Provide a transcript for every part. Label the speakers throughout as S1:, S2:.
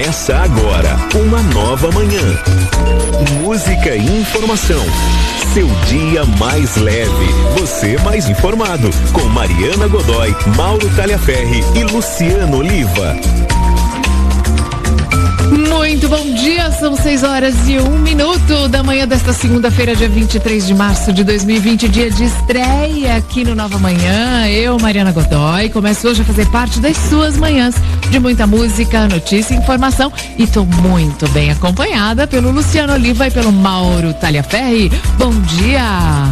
S1: Começa agora uma nova manhã. Música e informação. Seu dia mais leve, você mais informado. Com Mariana Godoy, Mauro Talhaferri e Luciano Oliva.
S2: Muito bom dia, são 6h01 da manhã desta segunda-feira, dia 23 de março de 2020, dia de estreia aqui no Nova Manhã. Eu, Mariana Godoy, começo hoje a fazer parte das suas manhãs de muita música, notícia e informação, e tô muito bem acompanhada pelo Luciano Oliva e pelo Mauro Talhaferri. Bom dia!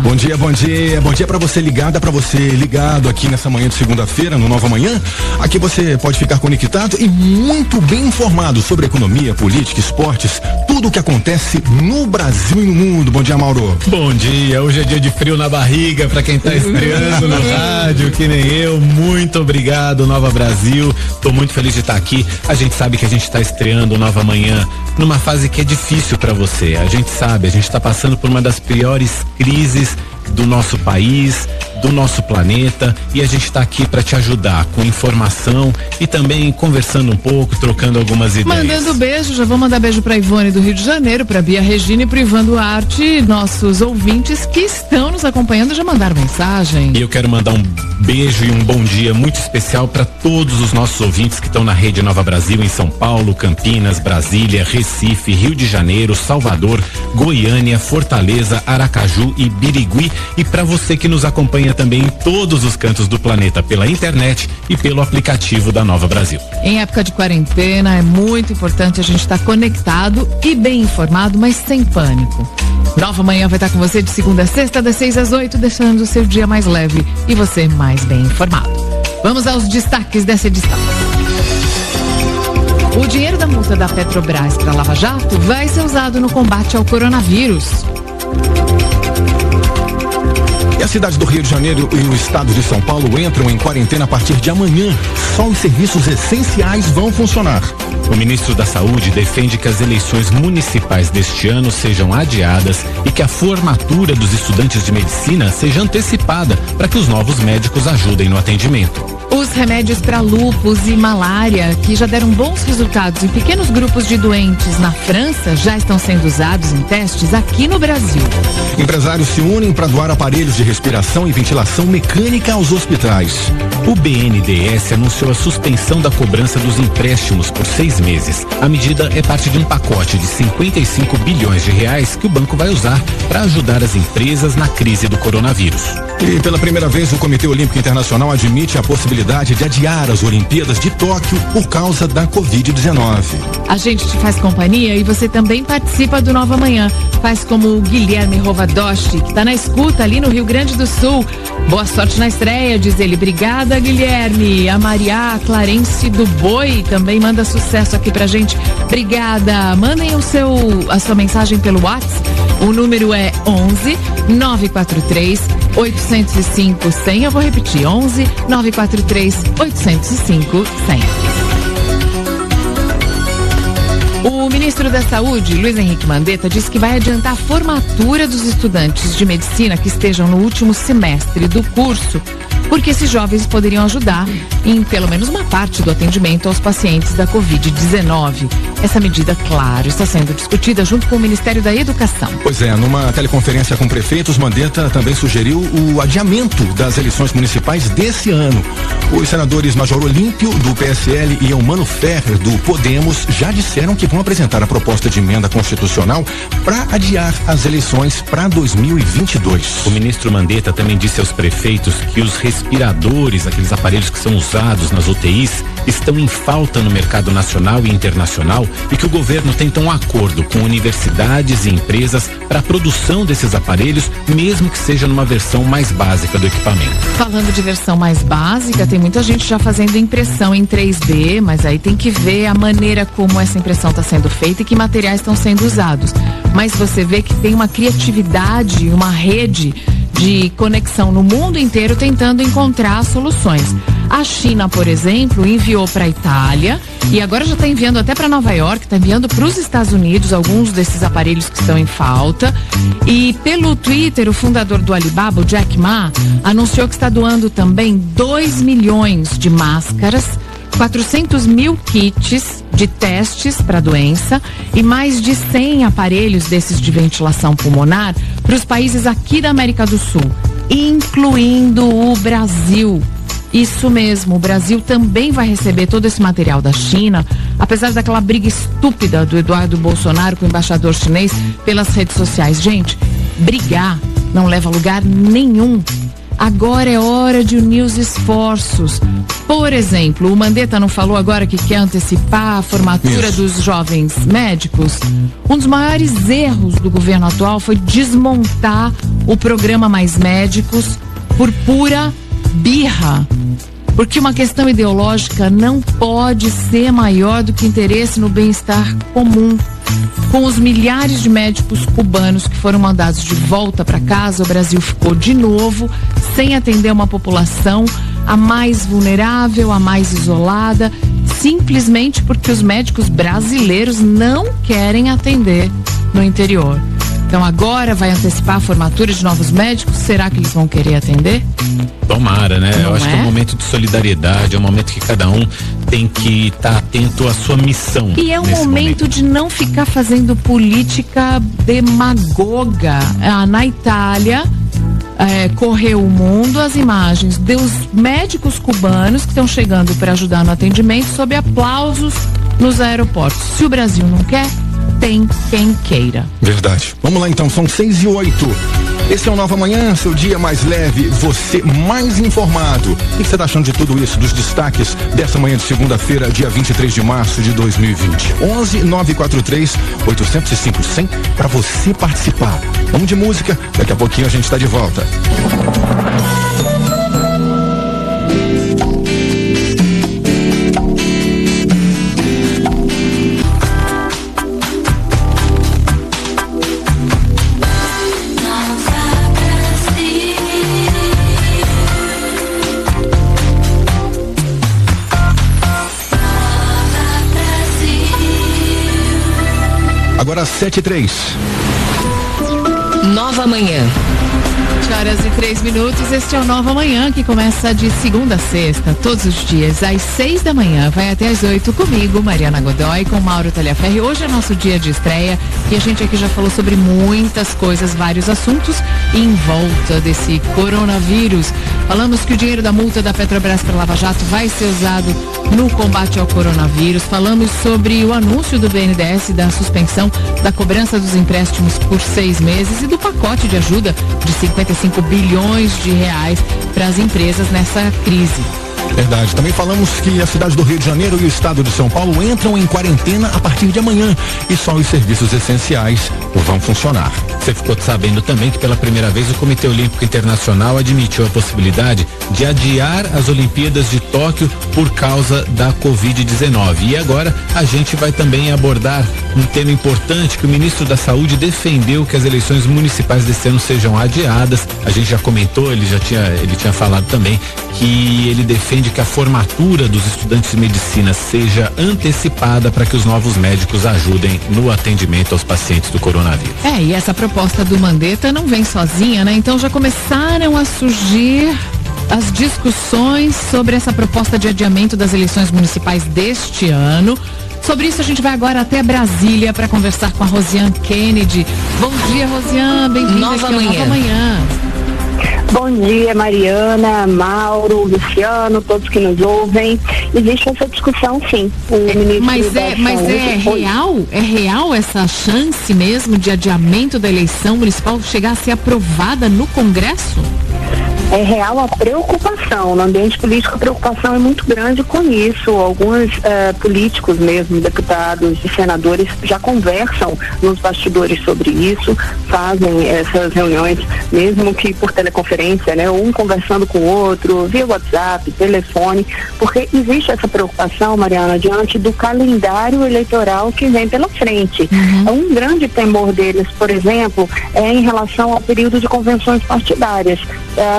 S3: Bom dia, bom dia. Bom dia pra você ligada, pra você ligado aqui nessa manhã de segunda-feira, no Nova Manhã. Aqui você pode ficar conectado e muito bem informado sobre economia, política, esportes, tudo o que acontece no Brasil e no mundo. Bom dia, Mauro.
S4: Bom dia, hoje é dia de frio na barriga pra quem tá estreando no rádio, que nem eu. Muito obrigado, Nova Brasil. Tô muito feliz de estar aqui. A gente sabe que a gente tá estreando Nova Manhã numa fase que é difícil pra você. A gente sabe, a gente tá passando por uma das piores crises do nosso país, do nosso planeta, e a gente está aqui para te ajudar com informação e também conversando um pouco, trocando algumas ideias.
S2: Mandando beijo, já vou mandar beijo para Ivone do Rio de Janeiro, para Bia Regina e para Ivan Duarte, nossos ouvintes que estão nos acompanhando já mandaram mensagem.
S4: E eu quero mandar um beijo e um bom dia muito especial para todos os nossos ouvintes que estão na Rede Nova Brasil em São Paulo, Campinas, Brasília, Recife, Rio de Janeiro, Salvador, Goiânia, Fortaleza, Aracaju e Birigui. E para você que nos acompanha também em todos os cantos do planeta pela internet e pelo aplicativo da Nova Brasil.
S2: Em época de quarentena é muito importante a gente estar conectado e bem informado, mas sem pânico. Nova Manhã vai estar com você de segunda a sexta, das 6 às 8, deixando o seu dia mais leve e você mais bem informado. Vamos aos destaques dessa edição. O dinheiro da multa da Petrobras para Lava Jato vai ser usado no combate ao coronavírus.
S3: E a cidade do Rio de Janeiro e o estado de São Paulo entram em quarentena a partir de amanhã. Só os serviços essenciais vão funcionar.
S4: O ministro da Saúde defende que as eleições municipais deste ano sejam adiadas e que a formatura dos estudantes de medicina seja antecipada para que os novos médicos ajudem no atendimento.
S2: Os remédios para lúpus e malária, que já deram bons resultados em pequenos grupos de doentes na França, já estão sendo usados em testes aqui no Brasil.
S3: Empresários se unem para doar aparelhos de respiração e ventilação mecânica aos hospitais.
S4: O BNDES anunciou a suspensão da cobrança dos empréstimos por 6 meses. A medida é parte de um pacote de 55 bilhões de reais que o banco vai usar para ajudar as empresas na crise do coronavírus.
S3: E pela primeira vez o Comitê Olímpico Internacional admite a possibilidade de adiar as Olimpíadas de Tóquio por causa da Covid-19.
S2: A gente te faz companhia e você também participa do Nova Manhã. Faz como o Guilherme Rovadosti, que está na escuta ali no Rio Grande do Sul. Boa sorte na estreia, diz ele. Obrigada, Guilherme. A Maria Clarence do Boi também manda sucesso aqui pra gente. Obrigada. Mandem a sua mensagem pelo WhatsApp. O número é 11 943 805 100. Eu vou repetir, 11 943 805 100. O ministro da Saúde, Luiz Henrique Mandetta, disse que vai adiantar a formatura dos estudantes de medicina que estejam no último semestre do curso, porque esses jovens poderiam ajudar em pelo menos uma parte do atendimento aos pacientes da Covid-19. Essa medida, claro, está sendo discutida junto com o Ministério da Educação.
S3: Pois é, numa teleconferência com prefeitos, Mandetta também sugeriu o adiamento das eleições municipais desse ano. Os senadores Major Olímpio, do PSL, e Eumano Ferrer, do Podemos, já disseram que vão apresentar a proposta de emenda constitucional para adiar as eleições para 2022.
S4: O ministro Mandetta também disse aos prefeitos que os respiradores, aqueles aparelhos que são usados nas UTIs, estão em falta no mercado nacional e internacional e que o governo tenta um acordo com universidades e empresas para a produção desses aparelhos, mesmo que seja numa versão mais básica do equipamento.
S2: Falando de versão mais básica, tem muita gente já fazendo impressão em 3D, mas aí tem que ver a maneira como essa impressão está sendo feita e que materiais estão sendo usados. Mas você vê que tem uma criatividade, uma rede de conexão no mundo inteiro tentando encontrar soluções. A China, por exemplo, enviou para a Itália e agora já está enviando até para Nova York, está enviando para os Estados Unidos alguns desses aparelhos que estão em falta. E pelo Twitter, o fundador do Alibaba, o Jack Ma, anunciou que está doando também 2 milhões de máscaras, 400 mil kits de testes para a doença e mais de 100 aparelhos desses de ventilação pulmonar para os países aqui da América do Sul, incluindo o Brasil. Isso mesmo, o Brasil também vai receber todo esse material da China, apesar daquela briga estúpida do Eduardo Bolsonaro com o embaixador chinês pelas redes sociais. Gente, brigar não leva a lugar nenhum. Agora é hora de unir os esforços. Por exemplo, o Mandetta não falou agora que quer antecipar a formatura dos jovens médicos? Um dos maiores erros do governo atual foi desmontar o programa Mais Médicos por pura birra. Porque uma questão ideológica não pode ser maior do que interesse no bem-estar comum. Com os milhares de médicos cubanos que foram mandados de volta para casa, o Brasil ficou de novo sem atender uma população a mais vulnerável, a mais isolada, simplesmente porque os médicos brasileiros não querem atender no interior. Então agora vai antecipar a formatura de novos médicos? Será que eles vão querer atender?
S4: Tomara, né? Eu acho que é um momento de solidariedade, é um momento que cada um tem que estar atento à sua missão.
S2: E é um momento de não ficar fazendo política demagoga. Na Itália, correu o mundo as imagens dos médicos cubanos que estão chegando para ajudar no atendimento sob aplausos nos aeroportos. Se o Brasil não quer, tem quem queira.
S3: Verdade. Vamos lá então, são 6:08. Esse é o Nova Manhã, seu dia mais leve, você mais informado. O que você está achando de tudo isso, dos destaques dessa manhã de segunda-feira, dia 23 de março de 2020? 11-943-805-100 para você participar. Vamos de música, daqui a pouquinho a gente está de volta. Agora 7:03.
S5: Nova Manhã.
S2: 7:03. Este é o Nova Manhã, que começa de segunda a sexta, todos os dias, às 6 da manhã, vai até às 8 comigo, Mariana Godoy, com Mauro Talhaferri. Hoje é nosso dia de estreia e a gente aqui já falou sobre muitas coisas, vários assuntos em volta desse coronavírus. Falamos que o dinheiro da multa da Petrobras para Lava Jato vai ser usado no combate ao coronavírus. Falamos sobre o anúncio do BNDES da suspensão da cobrança dos empréstimos por 6 meses e do pacote de ajuda de 55 bilhões de reais para as empresas nessa crise.
S3: Verdade. Também falamos que a cidade do Rio de Janeiro e o estado de São Paulo entram em quarentena a partir de amanhã e só os serviços essenciais vão funcionar.
S4: Você ficou sabendo também que pela primeira vez o Comitê Olímpico Internacional admitiu a possibilidade de adiar as Olimpíadas de Tóquio por causa da Covid-19. E agora a gente vai também abordar um tema importante que o ministro da Saúde defendeu, que as eleições municipais desse ano sejam adiadas. A gente já comentou, ele tinha falado também que ele defende que a formatura dos estudantes de medicina seja antecipada para que os novos médicos ajudem no atendimento aos pacientes do coronavírus.
S2: E essa proposta do Mandetta não vem sozinha, né? Então já começaram a surgir as discussões sobre essa proposta de adiamento das eleições municipais deste ano. Sobre isso a gente vai agora até Brasília para conversar com a Rosiane Kennedy. Bom dia, Rosiane, bem-vinda aqui ao Nova Manhã.
S6: Bom dia, Mariana, Mauro, Luciano, todos que nos ouvem. Existe essa discussão, sim.
S2: Mas é real? É real essa chance mesmo de adiamento da eleição municipal chegar a ser aprovada no Congresso?
S6: É real a preocupação. No ambiente político, a preocupação é muito grande com isso. Alguns políticos mesmo, deputados e senadores, já conversam nos bastidores sobre isso, fazem essas reuniões, mesmo que por teleconferência, né? Um conversando com o outro, via WhatsApp, telefone, porque existe essa preocupação, Mariana, diante do calendário eleitoral que vem pela frente. Um grande temor deles, por exemplo, é em relação ao período de convenções partidárias.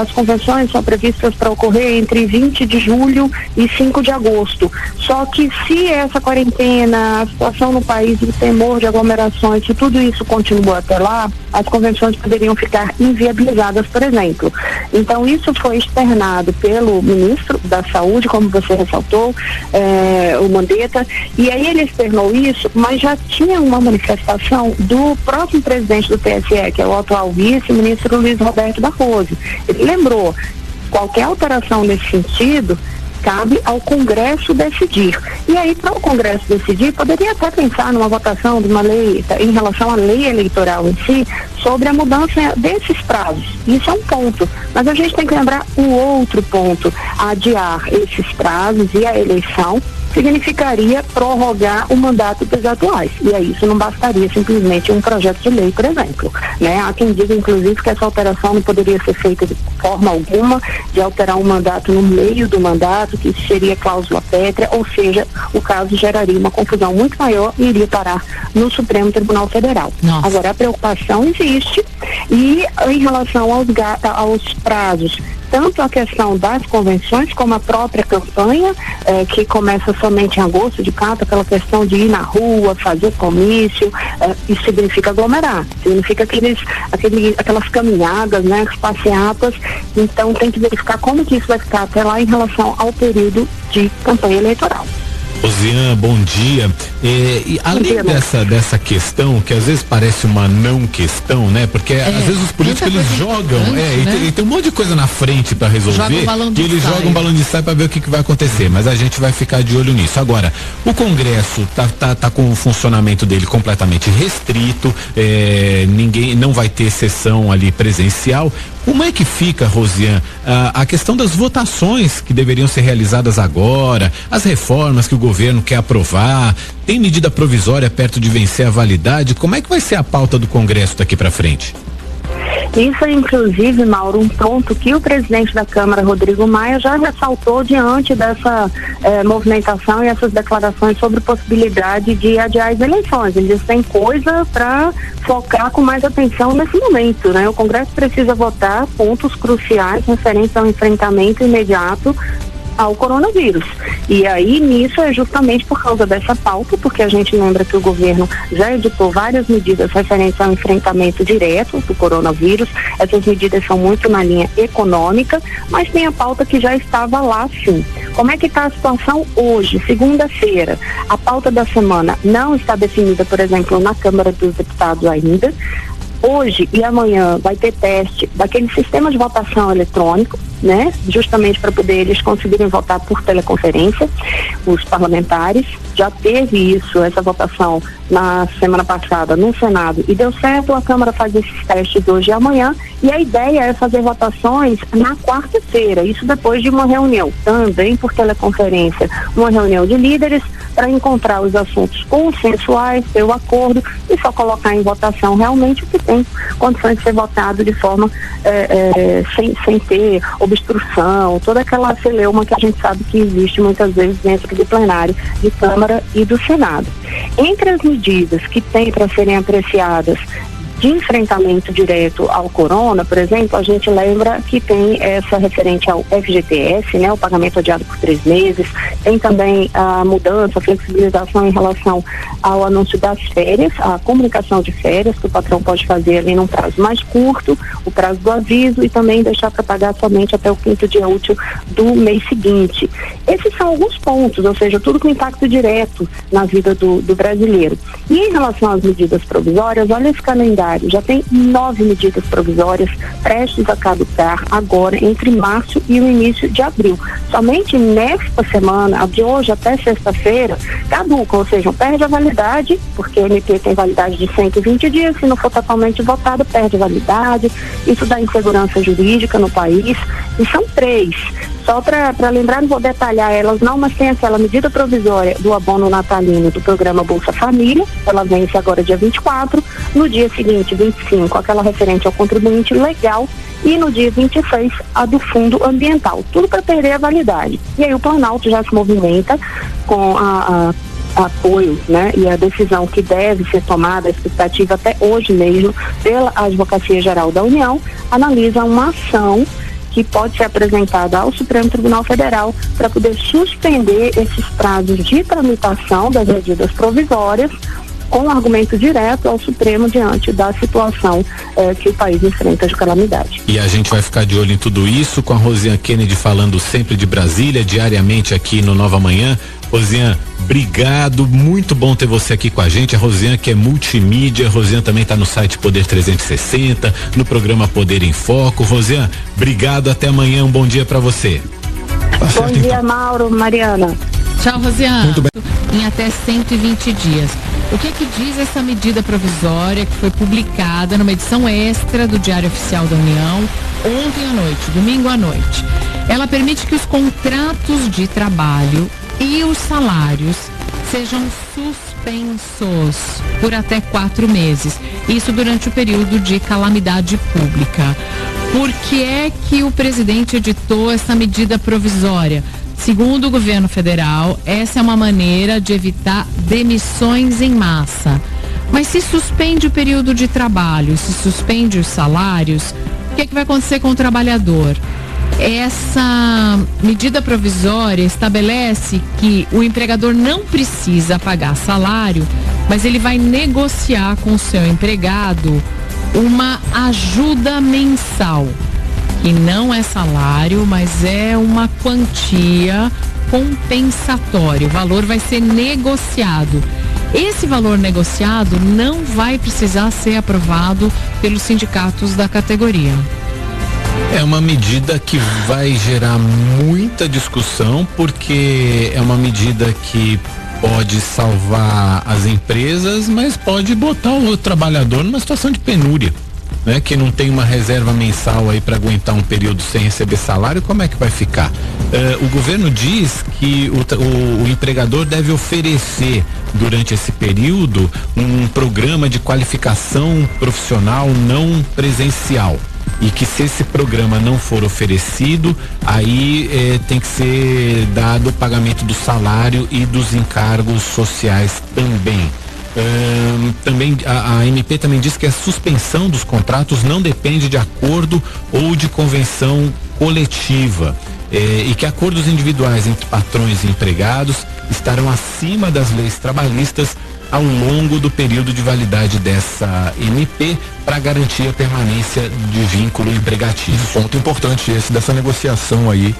S6: As convenções são previstas para ocorrer entre 20 de julho e 5 de agosto. Só que se essa quarentena, a situação no país, o temor de aglomerações, se tudo isso continua até lá, as convenções poderiam ficar inviabilizadas, por exemplo. Então, isso foi externado pelo ministro da Saúde, como você ressaltou, o Mandetta, e aí ele externou isso, mas já tinha uma manifestação do próximo presidente do TSE, que é o atual vice-ministro Luiz Roberto Barroso. Ele lembrou, qualquer alteração nesse sentido cabe ao Congresso decidir. E aí, para o Congresso decidir, poderia até pensar numa votação de uma lei em relação à lei eleitoral em si, sobre a mudança desses prazos. Isso é um ponto. Mas a gente tem que lembrar o outro ponto. Adiar esses prazos e a eleição significaria prorrogar o mandato dos atuais. E aí isso não bastaria simplesmente um projeto de lei, por exemplo. Né? Há quem diga, inclusive, que essa alteração não poderia ser feita de forma alguma, de alterar um mandato no meio do mandato, que seria cláusula pétrea, ou seja, o caso geraria uma confusão muito maior e iria parar no Supremo Tribunal Federal.
S2: Nossa.
S6: Agora, a preocupação existe, e em relação aos prazos, tanto a questão das convenções como a própria campanha, que começa somente em agosto, de fato, aquela questão de ir na rua, fazer comício, isso significa aglomerar, significa aquelas caminhadas, né, as passeatas. Então tem que verificar como que isso vai ficar até lá em relação ao período de campanha eleitoral.
S4: Rosiane, bom dia. E além dessa questão, que às vezes parece uma não questão, né? Porque às vezes os políticos eles jogam, e tem um monte de coisa na frente para resolver, e eles jogam um balão de saia para ver o que vai acontecer, mas a gente vai ficar de olho nisso. Agora, o Congresso tá com o funcionamento dele completamente restrito, ninguém não vai ter sessão ali presencial. Como é que fica, Rosiane, a questão das votações que deveriam ser realizadas agora, as reformas que o governo quer aprovar, tem medida provisória perto de vencer a validade? Como é que vai ser a pauta do Congresso daqui para frente?
S6: Isso é, inclusive, Mauro, um ponto que o presidente da Câmara, Rodrigo Maia, já ressaltou diante dessa movimentação e essas declarações sobre possibilidade de adiar as eleições. Eles têm coisa para focar com mais atenção nesse momento, né? O Congresso precisa votar pontos cruciais referentes ao enfrentamento imediato ao coronavírus. E aí, nisso é justamente por causa dessa pauta, porque a gente lembra que o governo já editou várias medidas referentes ao enfrentamento direto do coronavírus. Essas medidas são muito na linha econômica, mas tem a pauta que já estava lá, sim. Como é que está a situação hoje, segunda-feira? A pauta da semana não está definida, por exemplo, na Câmara dos Deputados ainda. Hoje e amanhã vai ter teste daquele sistema de votação eletrônico, né? Justamente para poder eles conseguirem votar por teleconferência, os parlamentares. Já teve essa votação na semana passada no Senado e deu certo. A Câmara faz esses testes hoje e amanhã, e a ideia é fazer votações na quarta-feira, isso depois de uma reunião também por teleconferência, uma reunião de líderes para encontrar os assuntos consensuais, ter o acordo e só colocar em votação realmente o que tem condições de ser votado de forma sem ter obstrução, toda aquela celeuma que a gente sabe que existe muitas vezes dentro do plenário de Câmara e do Senado. Entre as medidas que tem para serem apreciadas de enfrentamento direto ao corona, por exemplo, a gente lembra que tem essa referente ao FGTS, né, o pagamento adiado por 3 meses, tem também a mudança, a flexibilização em relação ao anúncio das férias, a comunicação de férias, que o patrão pode fazer ali num prazo mais curto, o prazo do aviso, e também deixar para pagar somente até o 5º dia útil do mês seguinte. Esses são alguns pontos, ou seja, tudo com impacto direto na vida do brasileiro. E em relação às medidas provisórias, olha esse calendário. Já tem 9 medidas provisórias prestes a caducar agora entre março e o início de abril. Somente nesta semana, de hoje até sexta-feira, caducam, ou seja, perde a validade, porque o MP tem validade de 120 dias, se não for totalmente votado, perde a validade. Isso dá insegurança jurídica no país. E são 3. Só para lembrar, não vou detalhar elas não, mas tem aquela medida provisória do abono natalino do programa Bolsa Família, ela vence agora dia 24, no dia seguinte, 25, aquela referente ao contribuinte legal, e no dia 26, a do Fundo Ambiental, tudo para perder a validade. E aí o Planalto já se movimenta com apoio, né, e a decisão que deve ser tomada, a expectativa até hoje mesmo, pela Advocacia Geral da União, analisa uma ação que pode ser apresentada ao Supremo Tribunal Federal para poder suspender esses prazos de tramitação das medidas provisórias, com argumento direto ao Supremo diante da situação que o país enfrenta de calamidade.
S4: E a gente vai ficar de olho em tudo isso, com a Rosiane Kennedy falando sempre de Brasília, diariamente aqui no Nova Manhã. Rosiane, obrigado, muito bom ter você aqui com a gente. A Rosiane, que é multimídia, a Rosiane também está no site Poder 360, no programa Poder em Foco. Rosiane, obrigado, até amanhã, um bom dia para você.
S6: Bom dia, Mauro, Mariana.
S2: Tchau, Rosiane.
S3: Muito bem.
S2: Em até 120 dias. O que diz essa medida provisória que foi publicada numa edição extra do Diário Oficial da União ontem à noite, domingo à noite? Ela permite que os contratos de trabalho e os salários sejam suspensos por até 4 meses. Isso durante o período de calamidade pública. Por que é que o presidente editou essa medida provisória? Segundo o governo federal, essa é uma maneira de evitar demissões em massa. Mas se suspende o período de trabalho, se suspende os salários, o que vai acontecer com o trabalhador? Essa medida provisória estabelece que o empregador não precisa pagar salário, mas ele vai negociar com o seu empregado uma ajuda mensal, que não é salário, mas é uma quantia compensatória. O valor vai ser negociado. Esse valor negociado não vai precisar ser aprovado pelos sindicatos da categoria.
S4: É uma medida que vai gerar muita discussão, porque é uma medida que pode salvar as empresas, mas pode botar o trabalhador numa situação de penúria, né? Que não tem uma reserva mensal aí para aguentar um período sem receber salário, como é que vai ficar? O governo diz que o empregador deve oferecer durante esse período um programa de qualificação profissional não presencial. E que se esse programa não for oferecido, aí tem que ser dado o pagamento do salário e dos encargos sociais também. Também a MP também diz que a suspensão dos contratos não depende de acordo ou de convenção coletiva, e que acordos individuais entre patrões e empregados estarão acima das leis trabalhistas ao longo do período de validade dessa MP para garantir a permanência de vínculo empregatício.
S3: Ponto importante esse dessa negociação aí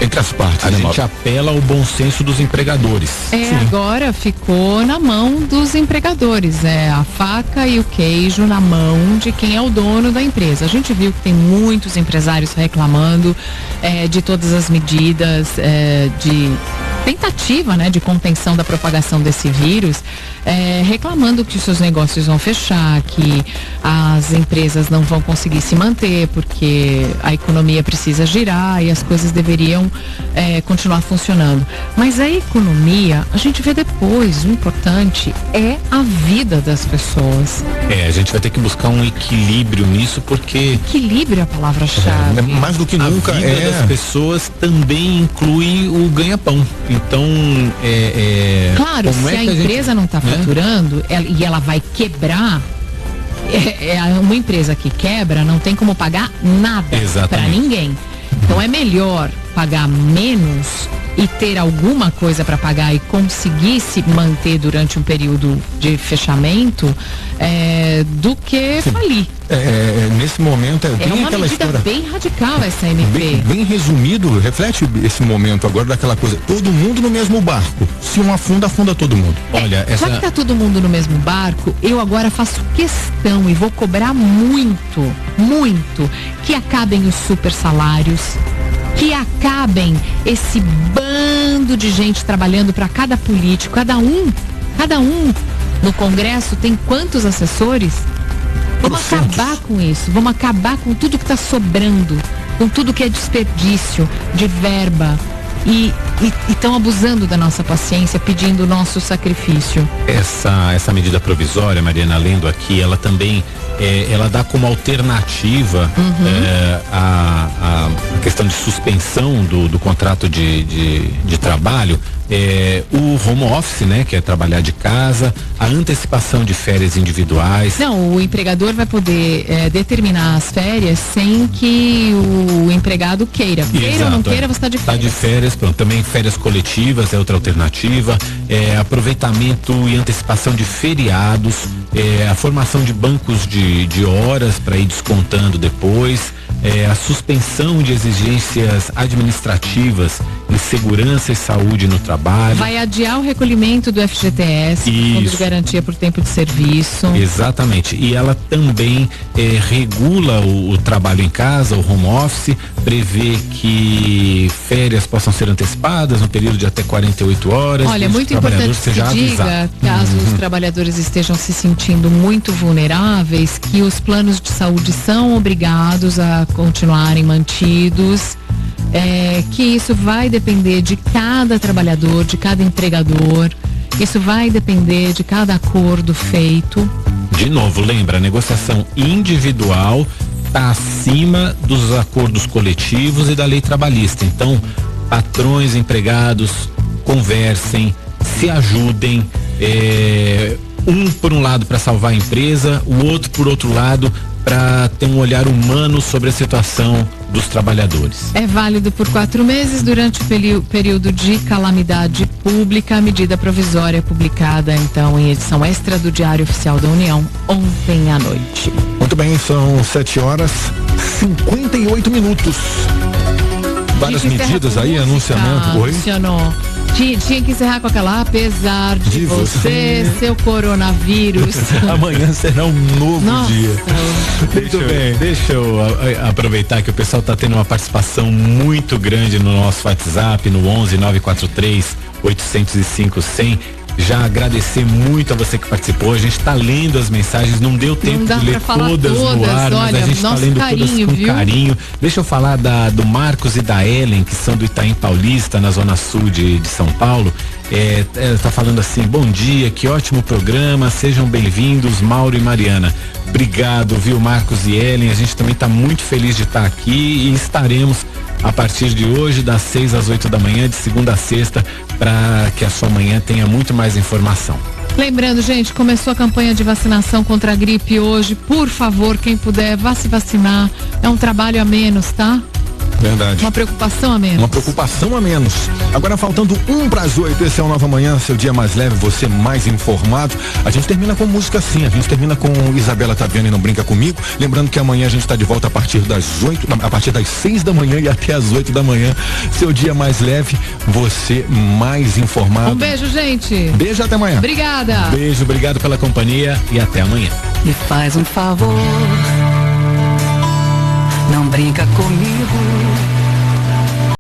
S3: entre as partes.
S4: A gente apela ao bom senso dos empregadores.
S2: Sim. Agora ficou na mão dos empregadores, a faca e o queijo na mão de quem é o dono da empresa. A gente viu que tem muitos empresários reclamando de todas as medidas de tentativa, de contenção da propagação desse vírus, reclamando que os seus negócios vão fechar, que as empresas não vão conseguir se manter porque a economia precisa girar e as coisas deveriam continuar funcionando. Mas a economia a gente vê depois. O importante é a vida das pessoas.
S4: A gente vai ter que buscar um equilíbrio nisso, porque
S2: equilíbrio é a palavra-chave.
S3: Mais do que nunca
S4: a vida das pessoas também inclui o ganha-pão. Então,
S2: claro, se a empresa não está faturando e ela vai quebrar, uma empresa que quebra não tem como pagar nada para ninguém. Então é melhor pagar menos e ter alguma coisa para pagar e conseguir se manter durante um período de fechamento do que falir.
S3: Nesse momento bem
S2: uma
S3: aquela
S2: medida
S3: história
S2: bem radical essa MP.
S3: Bem resumido, reflete esse momento agora daquela coisa, todo mundo no mesmo barco. Se um afunda, afunda todo mundo.
S4: Olha,
S2: já que tá todo mundo no mesmo barco, eu agora faço questão e vou cobrar muito, que acabem os super salários, que acabem esse bando de gente trabalhando para cada político, cada um no Congresso tem quantos assessores? Vamos acabar com isso, vamos acabar com tudo que está sobrando, com tudo que é desperdício de verba e estão abusando da nossa paciência, pedindo o nosso sacrifício.
S4: Essa medida provisória, Mariana, lendo aqui, ela também ela dá como alternativa a questão de suspensão do contrato de trabalho o home office, né, que é trabalhar de casa, a antecipação de férias individuais.
S2: Não, o empregador vai poder determinar as férias sem que o empregado queira. Queira ou não queira, você está de férias.
S4: Está de férias, pronto. Também férias coletivas é outra alternativa. Aproveitamento e antecipação de feriados, a formação de bancos de horas para ir descontando depois. A suspensão de exigências administrativas em segurança e saúde no trabalho.
S2: Vai adiar o recolhimento do FGTS, Fundo de Garantia por Tempo de Serviço.
S4: Exatamente. E ela também regula o trabalho em casa, o home office, prevê que férias possam ser antecipadas no período de até 48 horas.
S2: Olha, é muito importante que se diga, caso os trabalhadores estejam se sentindo muito vulneráveis, que os planos de saúde são obrigados a continuarem mantidos, que isso vai depender de cada trabalhador, de cada empregador, isso vai depender de cada acordo feito.
S4: De novo, lembra, a negociação individual está acima dos acordos coletivos e da lei trabalhista. Então, patrões, empregados, conversem, se ajudem, um por um lado para salvar a empresa, o outro por outro lado para ter um olhar humano sobre a situação dos trabalhadores. É
S2: válido por 4 meses durante o período de calamidade pública, a medida provisória publicada então em edição extra do Diário Oficial da União ontem à noite.
S3: Muito bem, são 7h58. Várias medidas aí, anunciamento. Oi?
S2: Tinha que encerrar com aquela, apesar de você, seu coronavírus.
S3: Amanhã será um novo dia.
S4: Muito bem, deixa eu aproveitar que o pessoal está tendo uma participação muito grande no nosso WhatsApp, no 11 943 805 100. Já agradecer muito a você que participou. A gente está lendo as mensagens, não deu tempo de ler todas no ar, mas a gente está lendo todas com carinho. Deixa eu falar do Marcos e da Ellen, que são do Itaim Paulista, na zona sul de São Paulo. Tá falando assim: bom dia, que ótimo programa, sejam bem-vindos, Mauro e Mariana. Obrigado, viu, Marcos e Ellen. A gente também está muito feliz de estar aqui e estaremos a partir de hoje, das 6 às 8 da manhã, de segunda a sexta, para que a sua manhã tenha muito mais informação.
S2: Lembrando, gente, começou a campanha de vacinação contra a gripe hoje. Por favor, quem puder, vá se vacinar. É um trabalho a menos, tá?
S3: Verdade.
S2: Uma preocupação a menos.
S3: Uma preocupação a menos. Agora faltando 7:55, esse é o Nova Manhã, seu dia mais leve, você mais informado. A gente termina com música assim, a gente termina com Isabela Taviani, Não Brinca Comigo. Lembrando que amanhã a gente está de volta a partir das 6 da manhã e até as 8 da manhã. Seu dia mais leve, você mais informado.
S2: Um beijo, gente.
S3: Beijo, até amanhã.
S2: Obrigada.
S4: Beijo, obrigado pela companhia e até amanhã.
S5: Me faz um favor, não brinca comigo.